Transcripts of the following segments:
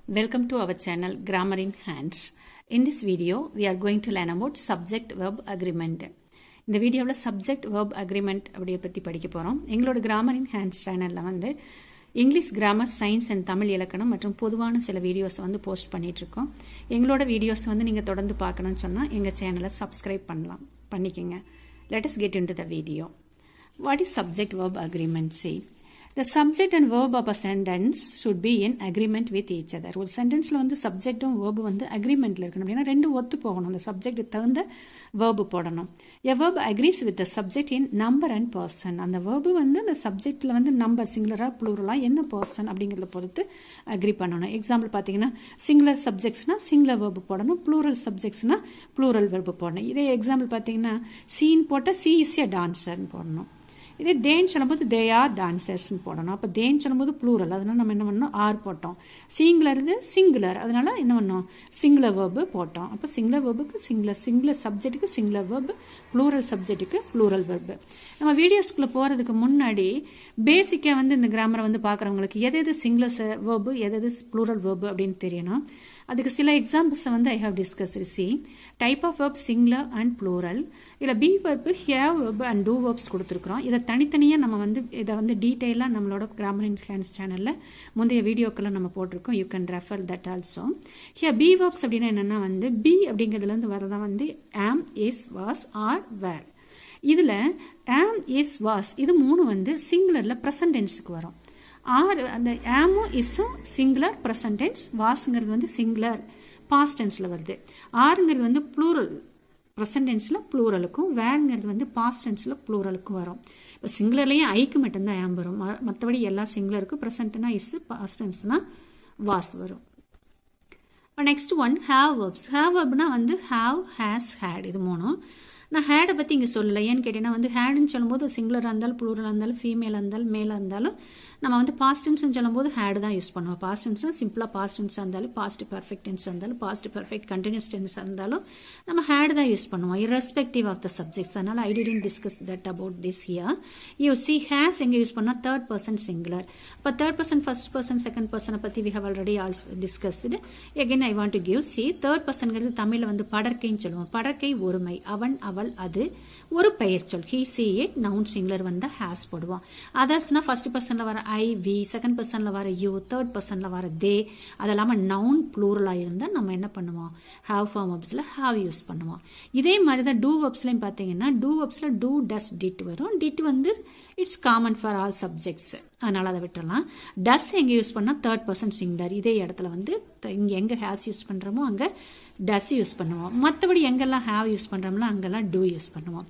Welcome to our channel Grammar in Hands. In this video, we are going to learn about subject-verb agreement. இந்த வீடியோவில் subject verb agreement அப்படியே பற்றி படிக்க போகிறோம். எங்களோட கிராமர் இன் hands சேனலில் வந்து English grammar, science and Tamil இலக்கணம் மற்றும் பொதுவான சில வீடியோஸ் வந்து போஸ்ட் பண்ணிகிட்ருக்கோம். எங்களோட வீடியோஸ் வந்து நீங்கள் தொடர்ந்து பார்க்கணும்னு சொன்னால் எங்கள் சேனலை சப்ஸ்கிரைப் பண்ணிக்கோங்க. Let us get into the video. What is subject-verb agreement? See, the subject and verb of a sentence should be in agreement with each other. ஒரு சென்டென்ஸில் வந்து சப்ஜெக்டும் வேர்பு வந்து அக்ரிமெண்ட்டில் இருக்கணும். அப்படின்னா ரெண்டு ஒத்து போகணும். அந்த சப்ஜெக்ட் தகுந்த வேர்பு போடணும். A verb agrees with the subject in number and person. அந்த வேர்பு வந்து அந்த சப்ஜெக்டில் வந்து நம்பர் சிங்குலராக ப்ளூரலாக என்ன பர்சன் அப்படிங்கிறத பொறுத்து அக்ரி பண்ணணும். எக்ஸாம்பிள் பார்த்தீங்கன்னா சிங்குலர் சப்ஜெக்ட்ஸ்னால் சிங்குலர் வேர்பு போடணும், ப்ளூரல் சப்ஜெக்ட்ஸ்னால் ப்ளூரல் வேர்பு போடணும். இதே எக்ஸாம்பிள் பார்த்தீங்கன்னா சீன் போட்டால் சி இஸ் எ டான்சர்னு போடணும். இதே தேன்னு சொல்லும்போது தே ஆர் டான்சர்ஸ்ன்னு போடணும். அப்போ தேன்னு சொல்லும்போது ப்ளூரல், அதனால் நம்ம என்ன பண்ணோம், ஆர் போட்டோம். சிங்குலர் இது சிங்குலர், அதனால் என்ன பண்ணோம், சிங்குலர் வேர்பு போட்டோம். அப்போ சிங்குலர் வேர்புக்கு சிங்குலர் சப்ஜெக்ட்டுக்கு சிங்குலர் வேர்பு, ப்ளூரல் சப்ஜெக்ட்டுக்கு ப்ளூரல் வேர்பு. நம்ம வீடியோஸ்குள்ளே போகிறதுக்கு முன்னாடி பேசிக்காக வந்து இந்த கிராமரை வந்து பார்க்குறவங்களுக்கு எது சிங்குலர் வேர்பு எது ப்ளூரல் வேர்பு அப்படின்னு தெரியணும். அதுக்கு சில எக்ஸாம்பிள்ஸை வந்து I have discussed. See, type of verb singular and plural. இதில் be verb, have verb and do verbs கொடுத்துருக்குறோம். இதை தனித்தனியாக நம்ம வந்து இதை வந்து டீட்டெயிலாக நம்மளோட கிராமர் இன் ஹேண்ட்ஸ் சேனலில் முந்தைய வீடியோக்கெல்லாம் நம்ம போட்டிருக்கோம். You can refer that also. Here B verbs அப்படின்னா என்னென்னா வந்து பி அப்படிங்கிறதுலேருந்து வரதான் வந்து ஆம், இஸ், வாஸ், ஆர், வேர். இதில் ஆம், இஸ், வாஸ் இது மூணு வந்து சிங்குலரில் ப்ரெசன்ட் டென்ஸுக்கு வரும். ஆர் அந்த ஆமும் இஸ்ஸும் சிங்குலர் ப்ரெசன்ட் டென்ஸ், வாஸுங்கிறது வந்து சிங்குலர் பாஸ்ட் டென்ஸில் வருது. ஆறுங்கிறது வந்து ப்ளூரல் ப்ரெசன்ட் டென்ஸில் ப்ளூரலுக்கும், வேறுங்கிறது வந்து பாஸ்ட் டென்ஸில் ப்ளூரலுக்கும் வரும். இப்போ சிங்குலர்லேயும் ஐக்கு மட்டும்தான் ஆம் வரும், மற்றபடி எல்லா சிங்குலருக்கும் ப்ரெசன்ட்னா இஸ்ஸு, பாஸ்ட் டென்ஸ்னா வாஸ் வரும். Next one have verbs. Have வேர்ப்னா வந்து ஹேவ், ஹேஸ், ஹேட் இது மூணும். நான் ஹேடை பற்றி இங்கே சொல்லலை. ஏன்னு கேட்டீங்கன்னா வந்து ஹேடுன்னு சொல்லும்போது சிங்குலராக இருந்தாலும் ப்ளூரலாக இருந்தாலும் ஃபீமேலாக இருந்தாலும் மேலாக இருந்தாலும் நம்ம வந்து பாஸ்ட் டென்ஸ்னு சொல்லும்போது ஹேடு தான் யூஸ் பண்ணுவோம். பாஸ்ட் டென்ஸ்னால் சிம்பிளாக பாஸ்ட் டென்ஸாக இருந்தாலும், பாஸ்ட் பர்ஃபெக்ட் டென்ஸாக இருந்தாலும், பாஸ்ட் பர்ஃபெக்ட் கண்டினியூஸ் டென்ஸாக இருந்தாலும் நம்ம ஹேடு தான் யூஸ் பண்ணுவோம், irrespective ஆஃப் த சப்ஜெக்ட்ஸ். அதனால் I didn't discuss that about this here. You see, has எங்கே யூஸ் பண்ணால் தேர்ட் பர்சன் சிங்குலர். இப்போ third person, first person, second பர்சனை பற்றி we have already discussed. Again I want to give. See, third பர்சன்கிறது தமிழில் வந்து படற்கைன்னு சொல்லுவோம். படற்கை ஒருமை, அவன், அவள், அது ஒரு பெயர் சொல். He, C, it noun singular வந்து ஹேஸ் போடுவோம். அதர்ஸ்னா ஃபர்ஸ்ட் பர்சனில் வர ஐ, வி, செகண்ட் பர்சனில் வர யூ, தேர்ட் பர்சனில் வர தே, அது இல்லாமல் நவுன் ப்ளூரலாக இருந்தால் நம்ம என்ன பண்ணுவோம், ஹேவ் ஃபார்ம் வேர்ப்ஸில் ஹேவ் யூஸ் பண்ணுவோம். இதே மாதிரி தான் டூ வேர்ப்ஸ்லையும் பார்த்தீங்கன்னா டூ வேர்ப்ஸில் டூ, டஸ், டிட் வரும். டிட் வந்து it's common for all subjects, அதனால் அதை விட்டுடலாம். டஸ் எங்கே யூஸ் பண்ணால் தேர்ட் பர்சன் சிங்குலர். இதே இடத்துல வந்து இங்கே எங்கே ஹேஸ் யூஸ் பண்ணுறோமோ அங்கே டஸ் யூஸ் பண்ணுவோம். மற்றபடி எங்கெல்லாம் ஹேவ் யூஸ் பண்ணுறோம்ல அங்கெல்லாம் டூ யூஸ் பண்ணுவோம்.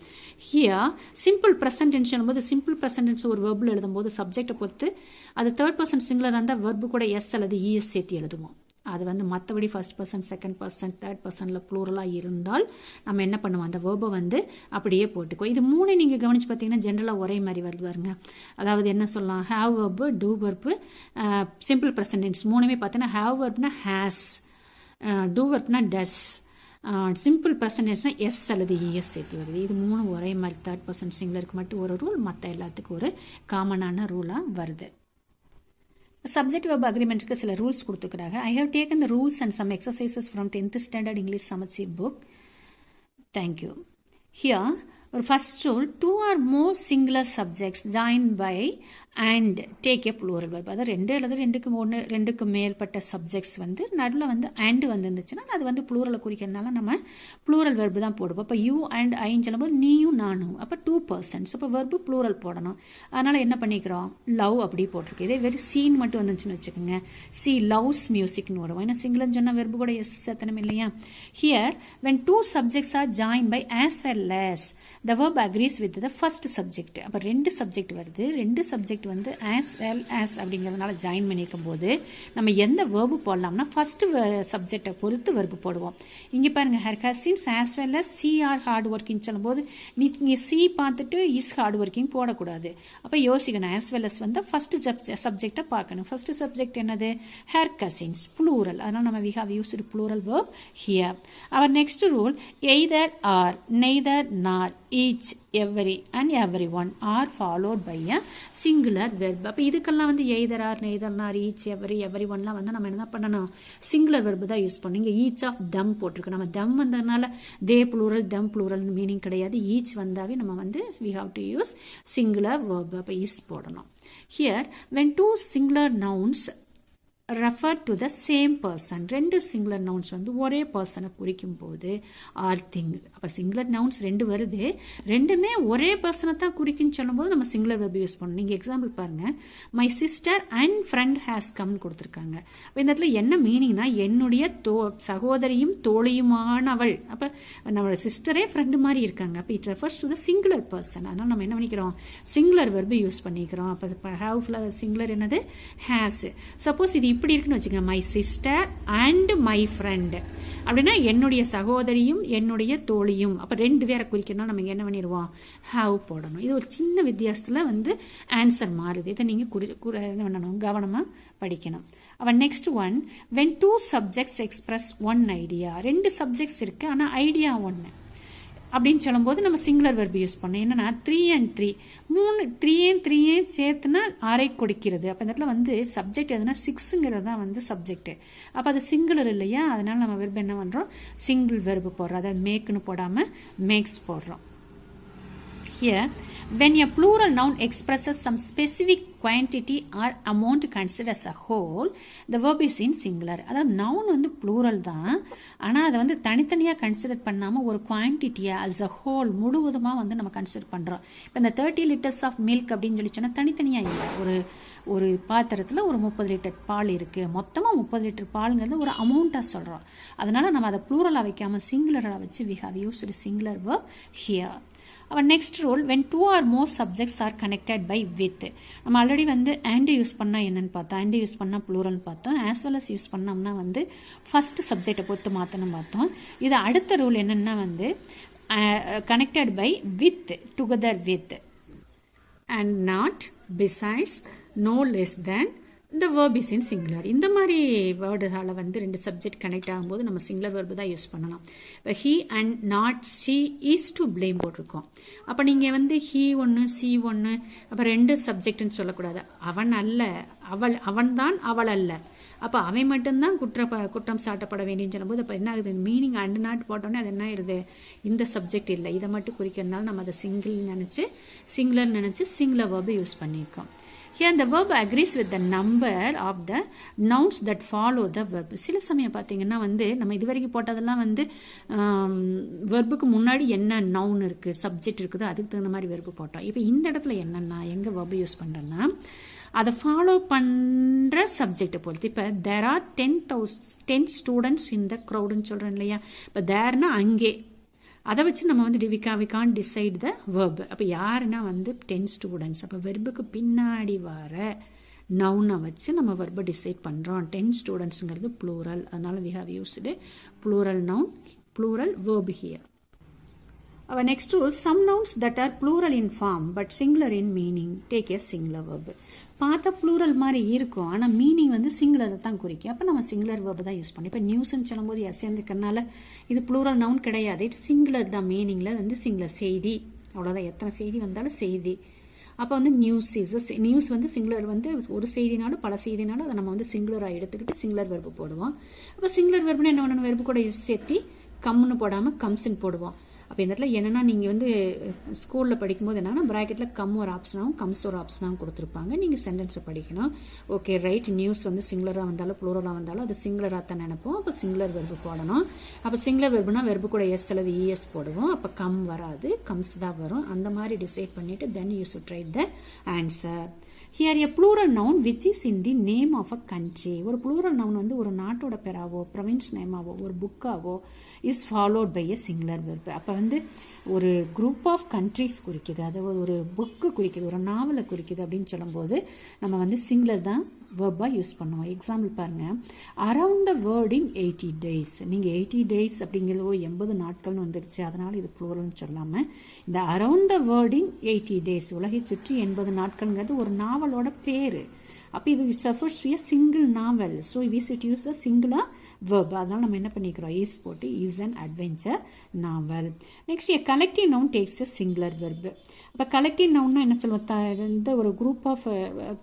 ஹியர் சிம்பிள் ப்ரெசன்ட் டென்ஸ் சொல்லும்போது சிம்பிள் ப்ரெசன்ட் டென்ஸ் ஒரு வெர்பில் எழுதும்போது சப்ஜெக்டை பொறுத்து அது தேர்ட் பர்சன் சிங்குலர் இருந்தால் வெர்பு கூட எஸ் அல்லது இஎஸ் சேர்த்து எழுதுவோம். அது வந்து மற்றபடி first person, second person, third பர்சனில் ப்ளூரலாக இருந்தால் நம்ம என்ன பண்ணுவோம், அந்த வேர்பை வந்து அப்படியே போட்டுக்குவோம். இது மூணு நீங்கள் கவனிச்சு பார்த்தீங்கன்னா ஜென்ரலாக ஒரே மாதிரி வருவாருங்க. அதாவது என்ன சொல்லலாம், have verb, do verb, simple present tense மூணுமே பார்த்தீங்கன்னா ஹேவ் வேர்ப்னா ஹேஸ், டூ வேர்ப்னா டஸ், சிம்பிள் ப்ரெசன்ட் டென்ஸ்னா எஸ் அல்லது இஎஸ் சேர்த்து வருது. இது மூணு ஒரே மாதிரி தேர்ட் பர்சன் சிங்குலருக்கு மட்டும் ஒரு ரூல், மற்ற எல்லாத்துக்கும் ஒரு காமனான ரூலாக வருது. சப்ஜெக்ட் வெர்ப் அக்ரிமெண்ட்டுக்கு சில ரூல்ஸ் கொடுத்துக்கிறாங்க. I have taken the rules and some exercises from 10th standard English Samacheer book. Thank you. Here ஒரு first rule, two or more singular subjects join by and take a plural verb. அதாவது ரெண்டு அல்லது ரெண்டுக்கு மேற்பட்ட subjects வந்து நடுவில் வந்து அண்ட் வந்துருந்துச்சுன்னா அது வந்து ப்ளூரலை குறிக்கிறதுனால நம்ம ப்ளூரல் வெர்பு தான் போடுவோம். இப்போ யூ அண்ட் ஐன்னு சொல்லும்போது நீயும் நானும், அப்போ டூ பர்சன்ஸ், அப்போ வெர்பு ப்ளூரல் போடணும். அதனால் என்ன பண்ணிக்கிறோம், லவ் அப்படி போட்டிருக்கு. இதே வெறும் சீன் மட்டும் வந்துச்சுன்னு வச்சுக்கோங்க, சி லவ்ஸ் மியூசிக்னு வரும். ஏன்னா சிங்குலர்னு சொன்னால் வெர்பு கூட எஸ் சேர்த்தனம் இல்லையா. Here when two subjects are joined by as well as the verb agrees with the first subject. அப்போ ரெண்டு சப்ஜெக்ட் வருது, ரெண்டு சப்ஜெக்ட் வந்து as well as அப்படிங்கிறதுனால ஜாயின் பண்ணிக்கும் போது நம்ம எந்த வேர்பு போடலாம்னா ஃபர்ஸ்ட் சப்ஜெக்டை பொறுத்து வெர்பு போடுவோம். இங்கே பாருங்க, her cousins as well as she are hard working சொல்லும்போது நீ சி பார்த்துட்டு இஸ் ஹார்ட் ஒர்க்கிங் போடக்கூடாது. அப்போ யோசிக்கணும், as well as வந்து ஃபர்ஸ்ட் சப்ஜெக்டை பார்க்கணும். ஃபர்ஸ்ட் சப்ஜெக்ட் என்னது, ஹர் கசின்ஸ் ப்ளூரல், அதனால் நம்ம we have used plural verb here. Our next rule, either or, neither nor, each, every and everyone are followed by a singular verb. அப்போ இதுக்கெல்லாம் வந்து either or, neither nor, each, every, everyoneலாம் வந்து நம்ம என்ன பண்ணணும், singular verb தான் use பண்ணணும். இங்கே each of them போட்டிருக்கு. நம்ம them வந்ததுனால they plural, them plural meaning கிடையாது. each வந்தாவே நம்ம வந்து we have to use singular verb. அப்போ is போடணும். Here, when two singular nouns refer to the same person, ரெண்டு சிங்குலர் நவுன்ஸ் வந்து ஒரே பர்சனை குறிக்கும் போது ஆர் திங். அப்போ சிங்குலர் நவுன்ஸ் ரெண்டு வருது, ரெண்டுமே ஒரே பர்சனை தான் குறிக்குன்னு சொல்லும்போது நம்ம சிங்குலர் வெர்ப் யூஸ் பண்ணணும். நீங்கள் எக்ஸாம்பிள் பாருங்க, my sister and friend has கம்னு கொடுத்துருக்காங்க. அப்போ இந்த இடத்துல என்ன மீனிங்னா, என்னுடைய சகோதரியும் தோழியுமானவள். அப்போ நம்மளோட சிஸ்டரே ஃப்ரெண்டு மாதிரி இருக்காங்க. அப்போ it refers to the singular person. அதனால் நம்ம என்ன பண்ணிக்கிறோம், சிங்குலர் வெர்பு யூஸ் பண்ணிக்கிறோம். அப்போ ஹேவ் சிங்குலர் என்னது, ஹேஸ். சப்போஸ் இது இப்படி இருக்குன்னு வச்சுக்கோங்க, my sister and my friend அப்படின்னா என்னுடைய சகோதரியும் என்னுடைய தோழியும். அப்போ ரெண்டு பேரை குறிக்கணும், நம்ம என்ன பண்ணிடுவோம், ஹாவ் போடணும். இது ஒரு சின்ன வித்தியாசத்தில் வந்து ஆன்சர் மாறுது. இதை நீங்கள் என்ன பண்ணணும், கவனமாக படிக்கணும். அவன் next one, when two subjects express one idea. ரெண்டு சப்ஜெக்ட்ஸ் இருக்கு ஆனால் ஐடியா ஒன்று அப்படின்னு சொல்லும்போது நம்ம சிங்குலர் வெர்பு யூஸ் பண்ணோம். என்னன்னா 3 and 3, 3 சேர்த்துனா 6 கொடுக்கிறது. அப்போ இந்த இடத்துல வந்து சப்ஜெக்ட் எதுனா 6ங்கிறது தான் வந்து சப்ஜெக்ட். அப்போ அது சிங்குலர் இல்லையா, அதனால நம்ம வெர்பு என்ன பண்ணுறோம், சிங்கிள் வெர்பு போடுறோம். அதாவது மேக்குன்னு போடாமல் மேக்ஸ் போடுறோம். Here, when a plural noun expresses some specific quantity or amount considered as a whole, the verb is in singular. அதாவது நவுன் வந்து plural தான், ஆனால் அதை வந்து தனித்தனியாக கன்சிடர் பண்ணாமல் ஒரு குவான்டிட்டியை as a whole முழுவதுமாக வந்து நம்ம கன்சிடர் பண்ணுறோம். இப்போ இந்த 30 liters of milk அப்படின்னு சொல்லி சொன்னால் தனித்தனியாக இல்லை, ஒரு பாத்திரத்தில் ஒரு 30 லிட்டர் பால் இருக்குது, மொத்தமாக 30 லிட்டர் பாலுங்கிறது ஒரு அமௌண்ட்டாக சொல்கிறோம். அதனால நம்ம அதை ப்ளூரலாக வைக்காமல் சிங்குலராக வச்சு we have used singular verb here. Our next rule, when two or more subjects are connected by with. நம்ம ஆல்ரெடி வந்து and யூஸ் பண்ணால் என்னன்னு பார்த்தோம், and யூஸ் பண்ணால் ப்ளூரல் பார்த்தோம், as well as யூஸ் பண்ணோம்னா வந்து ஃபர்ஸ்ட் சப்ஜெக்டை பொறுத்து மாற்றணும் பார்த்தோம். இது அடுத்த ரூல் என்னென்னா வந்து connected by with, together with, and not, besides, no less than, இந்த வேர்ப் இஸ் இன் சிங்குலர். இந்த மாதிரி வேர்டுகளை வந்து ரெண்டு சப்ஜெக்ட் கனெக்ட் ஆகும்போது நம்ம சிங்குலர் வேர்பு தான் யூஸ் பண்ணலாம். இப்போ he and not, she, is to blame போட்டிருக்கோம். அப்போ நீங்கள் வந்து ஹீ ஒன்று சி ஒன்று, அப்போ ரெண்டு சப்ஜெக்ட்னு சொல்லக்கூடாது. அவன் அல்ல, அவள், அவன் தான், அவள் அல்ல. அப்போ அவன் மட்டும்தான் குற்றம் சாட்டப்பட வேண்டியன்னு சொல்லும்போது அப்போ என்ன ஆகுது, மீனிங் அண்ட் நாட் போட்டோன்னே அது என்ன ஆகுது, இந்த சப்ஜெக்ட் இல்லை, இதை மட்டும் குறிக்கிறதுனால நம்ம அதை சிங்குலர் நினச்சி சிங்குலர் வேர்பு யூஸ் பண்ணியிருக்கோம். Here the verb agrees with the number of the nouns that follow the verb. சில சமயம் பார்த்தீங்கன்னா வந்து நம்ம இதுவரைக்கும் போட்டதெல்லாம் வந்து வெர்புக்கு முன்னாடி என்ன நவுன் இருக்குது, சப்ஜெக்ட் இருக்குதோ அதுக்கு தகுந்த மாதிரி வெர்பு போட்டோம். இப்போ இந்த இடத்துல என்னென்னா எங்கே வெர்பு யூஸ் பண்ணுறோன்னா அதை ஃபாலோ பண்ணுற சப்ஜெக்டை பொறுத்து. இப்போ தேர் ஆர் 10 ஸ்டூடெண்ட்ஸ் இந்த க்ரௌடுன்னு சொல்கிறேன் இல்லையா, இப்போ தேர்னா அங்கே, அதை வச்சு நம்ம வந்து we can't decide the verb. அப்போ யாருன்னா வந்து 10 ஸ்டூடெண்ட்ஸ். அப்போ வெர்புக்கு பின்னாடி வர நவுனை வச்சு நம்ம வெர்பை டிசைட் பண்ணுறோம். 10 ஸ்டூடெண்ட்ஸுங்கிறது ப்ளூரல், அதனால we have used plural noun, plural verb here. Our next rule, some nouns that are plural in form but singular in meaning take a singular verb. பார்த்தா ப்ளூரல் மாதிரி இருக்கும், ஆனால் மீனிங் வந்து சிங்குலரை தான் குறிக்கும். அப்போ நம்ம சிங்குலர் வேர்பு தான் யூஸ் பண்ணி. இப்போ நியூஸ்ன்னு சொல்லும்போது சேர்ந்துக்கிறனால இது ப்ளூரல் நவுன் கிடையாது, இது சிங்குலர் தான். மீனிங்கில் வந்து சிங்குலர், செய்தி, அவ்வளோதான். எத்தனை செய்தி வந்தாலும் செய்தி. அப்போ வந்து நியூஸ் வந்து சிங்குலர் வந்து ஒரு செய்தினாலும் பல செய்தினாலும் அதை நம்ம வந்து சிங்குலராக எடுத்துக்கிட்டு சிங்குலர் வெர்பு போடுவோம். அப்போ சிங்குலர் வெர்புனா என்ன பண்ணணும், வெர்பு கூட சேர்த்தி கம்முன்னு போடாமல் கம்ஸ்ன்னு போடுவோம். அப்போ இந்த இடத்துல என்னென்னா நீங்கள் வந்து ஸ்கூலில் படிக்கும்போது என்னன்னா ப்ராக்கெட்டில் கம் ஒரு ஆப்ஷனாகவும் கம்ஸ் ஒரு ஆப்ஷனாகவும் கொடுத்துருப்பாங்க. நீங்கள் சென்டென்ஸை படிக்கணும். ஓகே ரைட், நியூஸ் வந்து சிங்குலராக வந்தாலும் ப்ளூரலாக வந்தாலும் அது சிங்குலராக தான் நினைப்போம். அப்போ சிங்குலர் வெர்பு போடணும். அப்போ சிங்குலர் வெர்புனா வெர்பு கூட எஸ் அல்லது இஎஸ் போடுவோம். அப்போ கம் வராது, கம்ஸ் தான் வரும். அந்த மாதிரி டிசைட் பண்ணிவிட்டு then you should write the answer. Here a plural noun which is in the name of a country. ஒரு ப்ளூரல் நவுன் வந்து ஒரு நாட்டோட பேராவோ ப்ரொவின்ஸ் நேமாவோ ஒரு புக்காவோ is followed by a singular verb. அப்போ வந்து ஒரு குரூப் ஆஃப் கண்ட்ரிஸ் குறிக்குது, அதாவது ஒரு புக்கு குறிக்குது, ஒரு நாவலை குறிக்குது அப்படின்னு சொல்லும்போது நம்ம வந்து சிங்குலர் தான் வெர்பாக யூஸ் பண்ணுவோம். எக்ஸாம்பிள் பாருங்கள், around the world in 80 days. நீங்கள் 80 days அப்படிங்கிறது 80 நாட்கள்னு வந்துருச்சு, அதனால் இது ப்ளூரல்னு சொல்லாமல் இந்த around the world in 80 days, உலகை சுற்றி 80 நாட்கள்ங்கிறது ஒரு நாவலோட பேர். அப்போ இது it's refers to a single novel. So we should use a singular verb. அதனால நம்ம என்ன பண்ணிக்கிறோம், is போட்டு is an adventure novel. Next, a collective noun takes a singular verb. அப்போ கலெக்டிவ் நவுன்னா என்ன சொல்லுவோம், இந்த ஒரு குரூப் ஆஃப்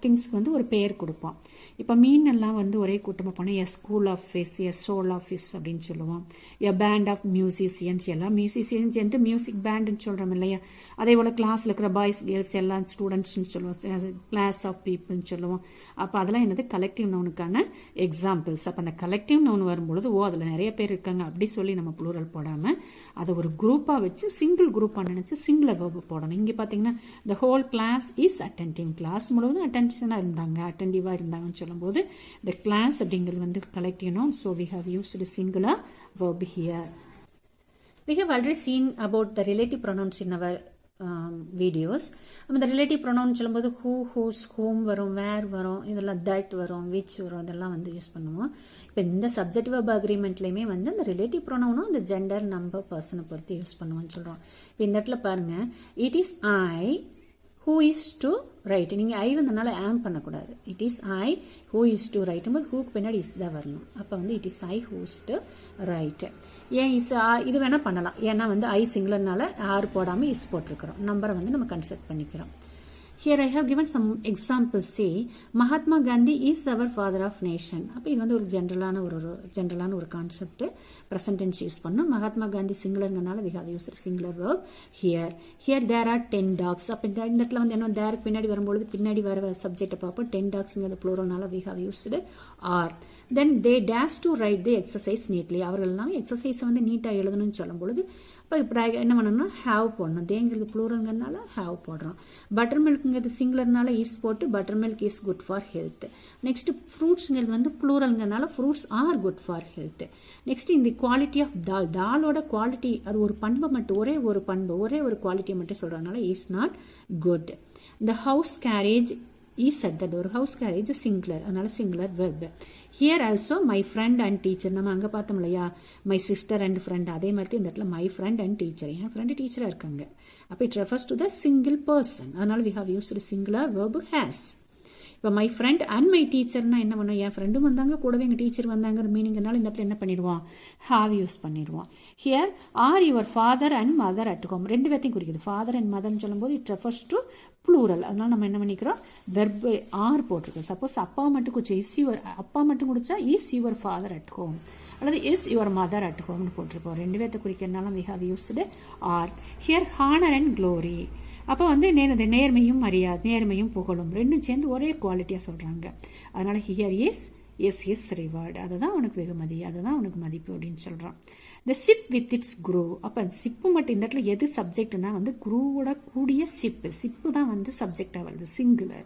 திங்ஸ்க்கு வந்து ஒரு பெயர் கொடுப்போம். இப்போ மீன் எல்லாம் வந்து ஒரே கூட்டமாக போனால் a school of fish, a shoal of fish அப்படின்னு சொல்லுவோம். எ பேண்ட் ஆஃப் மியூசிஷியன்ஸ், எல்லாம் மியூசிஷியன்ஸ் என்று மியூசிக் பேண்டுன்னு சொல்கிறோம் இல்லையா. அதே போல் கிளாஸில் இருக்கிற பாய்ஸ் கேர்ள்ஸ் எல்லாம் ஸ்டூடெண்ட்ஸ்னு சொல்லுவோம், கிளாஸ் ஆஃப் பீப்புள்னு சொல்லுவோம். அப்போ அதெல்லாம் என்னது கலெக்டிவ் நவுனுக்கான எக்ஸாம்பிள்ஸ். அப்போ அந்த கலெக்டிவ் நவுன் வரும்பொழுது அதில் நிறைய பேர் இருக்காங்க அப்படி சொல்லி நம்ம ப்ளூரல் போடாமல் அதை ஒரு குரூப்பாக வச்சு சிங்கிள் குரூப்பாக நினச்சி சிங்கிளர் வெர்பு போடணும். இங்கே பார்த்தீங்கன்னா the whole class is attending. Class முழுவதும் அட்டென்ஷனாக இருந்தாங்க, அட்டென்டிவாக இருந்தாங்கன்னு சொல்லும்போது the class அப்படிங்கிறது வந்து collective noun. So we have used singular verb here. We have already seen about the relative pronouns in our videos. நம்ம இந்த ரிலேட்டிவ் ப்ரொனவுன் சொல்லும்போது ஹூ, ஹூஸ், ஹூம் வரும், வேர் வரும், இதெல்லாம் தட் வரும், விச் வரும், இதெல்லாம் வந்து யூஸ் பண்ணுவோம். இப்போ இந்த சப்ஜெக்ட் வெர்ப் அக்ரிமெண்ட்லேயுமே வந்து இந்த ரிலேட்டிவ் ப்ரொனவுனும் இந்த ஜெண்டர், நம்பர், பர்சனை பொறுத்து யூஸ் பண்ணுவோம்னு சொல்கிறோம். இப்போ இந்த இடத்துல பாருங்க, it is I who is to write. நீங்கள் ஐ வந்தனால ஆம் பண்ணக்கூடாது. It is I who is to write போது ஹூக்கு பின்னாடி இஸ் தான் வரணும். அப்போ வந்து it is I who is to write. ஏன் இஸ் இது வேணால் பண்ணலாம், ஏன்னா வந்து ஐ சிங்குலர்னால ஆர் போடாமல் இஸ் போட்டிருக்கிறோம். நம்பரை வந்து நம்ம கன்சிடர் பண்ணிக்கிறோம். Here I have given some examples. Say, Mahatma Gandhi is our father of nation. அப்போ இது வந்து ஒரு ஜென்ரலான ஒரு கான்செப்ட். ப்ரெசன்ட் டென்ஸ் யூஸ் பண்ணோம். Mahatma Gandhi சிங்குலர்னால we have used singular verb here. Here there are 10 dogs. அப்போ இந்த இடத்துல வந்து என்ன, தேருக்கு பின்னாடி வரும்பொழுது பின்னாடி வர சப்ஜெக்டை பார்ப்போம். 10 dogsங்கிறது ப்ளூரல்னால we have used are. Then they dash to write the exercise neatly. அவர்கள் எல்லாம் எக்ஸசைஸை வந்து நீட்டாக எழுதணும்னு சொல்லும் பொழுது இப்போ இப்போ என்ன பண்ணணும்னா ஹாவ் போடணும். தேங்கிறது ப்ளூரல்ங்கிறதுனால ஹாவ் போடுறோம். பட்டர் மில்க்ங்கிறது சிங்குலர்னால இஸ் போட்டு butter milk is good for health. Next ஃப்ரூட்ஸ்ங்கிறது வந்து ப்ளூரல்ங்கிறதுனால fruits are good for health. Next இந்த குவாலிட்டி ஆஃப் தால், தாலோட குவாலிட்டி அது ஒரு பண்பை மட்டும், ஒரே ஒரு குவாலிட்டியை மட்டும் சொல்கிறதுனால இஸ் நாட் குட். இந்த house garage is at the door. House carriage is singular, அதனால singular verb. Here also my friend and teacher, நம்ம அங்க பார்த்தோம் இல்லையா, my sister and friend, அதே மாதிரி இந்த இடத்துல my friend and teacher, N friend டீச்சரா இருக்காங்க. அப்போ it refers to the single person, அதனால we have used singular verb has. இப்போ மை ஃப்ரெண்ட் அண்ட் மை டீச்சர்னா என்ன பண்ணுவோம், என் ஃப்ரெண்டும் வந்தாங்க கூடவே எங்கள் டீச்சர் வந்தாங்கிற மீனிங்னால இந்த இடத்துல என்ன பண்ணிடுவோம், ஹாவ் யூஸ் பண்ணிடுவோம். Here are your father and mother at home, ரெண்டு பேர்த்தையும் குறிக்குது. ஃபாதர் அண்ட் மதர்னு சொல்லும்போது இட் ரெஃபர்ஸ் டு ப்ளூரல், அதனால நம்ம என்ன பண்ணிக்கிறோம், வெர்ப் ஆர் போட்டிருக்கோம். சப்போஸ் அப்பா மட்டும் குடிச்சா இஸ் யுவர், அப்பா மட்டும் குடிச்சா is your father at home அல்லது இஸ் யுவர் மதர் அட் ஹோம்னு போட்டிருப்போம். ரெண்டு பேர்த்தை குறிக்கிறதுனால we have used are. Here honour and glory, அப்போ வந்து நேர்மையும் மரியாதை, நேர்மையும் புகழும் ரெண்டும் சேர்ந்து ஒரே குவாலிட்டியாக சொல்கிறாங்க. அதனால ஹியர் இஸ் ரிவார்டு, அதுதான் உனக்கு வெகுமதி, அதுதான் உனக்கு மதிப்பு அப்படின்னு சொல்கிறான். த சிப் வித் இட்ஸ் குரூ, அப்போ சிப்பு மட்டும் இந்த இடத்துல எது சப்ஜெக்ட்னா வந்து குரூவோட கூடிய சிப்பு தான் வந்து சப்ஜெக்டாக வருது, சிங்குலர்.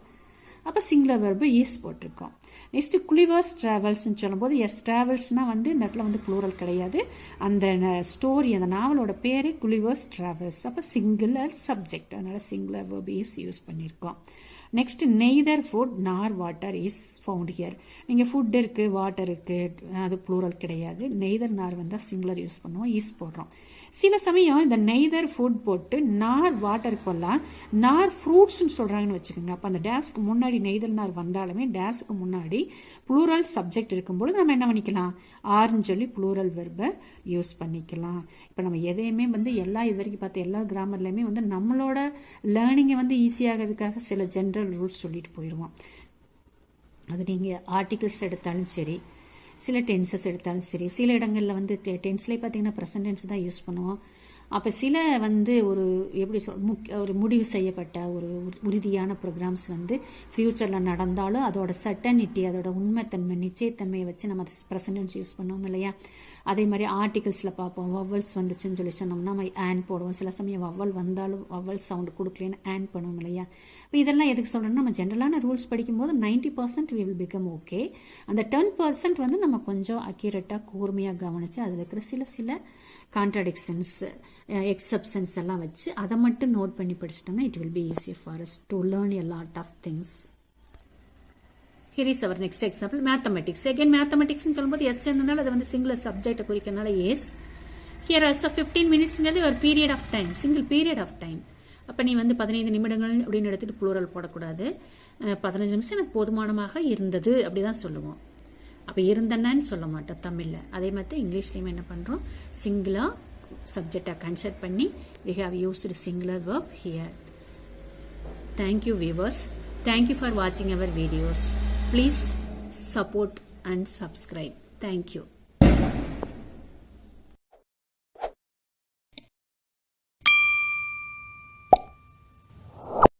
அப்போ சிங்குலர் வெர்பு இஸ் போட்டிருக்கோம். நெக்ஸ்ட் குலிவர்ஸ் டிராவல்ஸ்ன்னு சொல்லும்போது எஸ் டிராவல்ஸ்னா வந்து இந்த இடத்துல வந்து ப்ளூரல் கிடையாது, அந்த ஸ்டோரி அந்த நாவலோட பேரே குலிவர்ஸ் டிராவல்ஸ். அப்போ சிங்குலர் சப்ஜெக்ட், அதனால சிங்குலர் வெர்பு இஸ் யூஸ் பண்ணியிருக்கோம். நெக்ஸ்ட் நெய்தர் ஃபுட் நார் வாட்டர் இஸ் ஃபவுண்ட் ஹியர், நீங்கள் ஃபுட் இருக்குது வாட்டர் இருக்குது அது ப்ளூரல் கிடையாது, நெய்தர் நார் வந்தால் சிங்குலர் யூஸ் பண்ணுவோம், இஸ் போடுறோம். சில சமயம் இந்த நெய்தர் ஃபுட் போட்டு நார் வாட்டர் போடலாம், நார் ஃப்ரூட்ஸ்ன்னு சொல்கிறாங்கன்னு வச்சுக்கோங்க. அப்போ அந்த டேஸ்க்கு முன்னாடி நெய்தர் நார் வந்தாலுமே டேஸ்க்கு முன்னாடி ப்ளூரல் சப்ஜெக்ட் இருக்கும்போது நம்ம என்ன பண்ணிக்கலாம், ஆர்ன்னு சொல்லி ப்ளூரல் வெர்பை யூஸ் பண்ணிக்கலாம். இப்போ நம்ம எதையுமே வந்து இது வரைக்கும் பார்த்த எல்லா கிராமர்லையுமே வந்து நம்மளோட லேர்னிங்கை வந்து ஈஸியாகிறதுக்காக சில ஜென்ரல் ரூல்ஸ் சொல்லிட்டு போயிடுவோம். அது நீங்கள் ஆர்டிகிள்ஸ் எடுத்தாலும் சரி, சில டென்சஸ் எடுத்தாலும் சரி, சில இடங்களில் வந்து டென்ஸ்லேயே பார்த்தீங்கன்னா ப்ரெசன்ட் டென்ஸ் தான் யூஸ் பண்ணுவோம். அப்போ சில வந்து ஒரு எப்படி ஒரு முடிவு செய்யப்பட்ட ஒரு உறுதியான ப்ரோக்ராம்ஸ் வந்து ஃப்யூச்சரில் நடந்தாலும் அதோட சர்டனிட்டி, அதோட உண்மைத்தன்மை, நிச்சயத்தன்மையை வச்சு நம்ம ப்ரெசன்ட் டென்ஸ் யூஸ் பண்ணுவோம் இல்லையா. அதே மாதிரி ஆர்டிகல்ஸில் பார்ப்போம், வவ்வல்ஸ் வந்துச்சுன்னு சொல்லி சொன்னோம்னா நம்ம ஆன் போடுவோம். சில சமயம் வவ்வல் வந்தாலும் வவ்வல் சவுண்டு கொடுக்கலன்னு ஆன் பண்ணுவோம் இல்லையா. இப்போ இதெல்லாம் எதுக்கு சொல்கிறோன்னா, நம்ம ஜென்ரலான ரூல்ஸ் படிக்கும்போது 90% we will become okay. அந்த 10% வந்து நம்ம கொஞ்சம் அக்யூரேட்டாக கூர்மையாக கவனித்து அதில் இருக்கிற சில கான்ட்ராடிக்ஷன்ஸ், எக்ஸப்ஷன்ஸ் எல்லாம் வச்சு அதை மட்டும் நோட் பண்ணி படிச்சிட்டோம்னா it will be easier for us to learn a lot of things. Here is our next example, mathematics. Again mathematics ன்னு சொல்லும்போது எஸ் என்னனால அது வந்து சிங்குலர் சப்ஜெக்டை குறிக்கிறனால எஸ். Here also 15 minutes ஒரு period of time, single period of time. அப்போ நீ வந்து 15 நிமிடங்கள் அப்படின்னு எடுத்துட்டு ப்ளூரல் போடக்கூடாது. 15 நிமிஷம் எனக்கு போதுமானமாக இருந்தது அப்படி தான் சொல்லுவோம். அப்போ இருந்தேன்னு சொல்ல மாட்டோம் தமிழில். அதே மாதிரி இங்கிலீஷ்லேயுமே என்ன பண்ணுறோம், சிங்குலர் சப்ஜெக்டை கன்சிடர் பண்ணி we have used singular verb here. Thank you viewers. Thank you for watching our videos. Please support and subscribe. Thank you.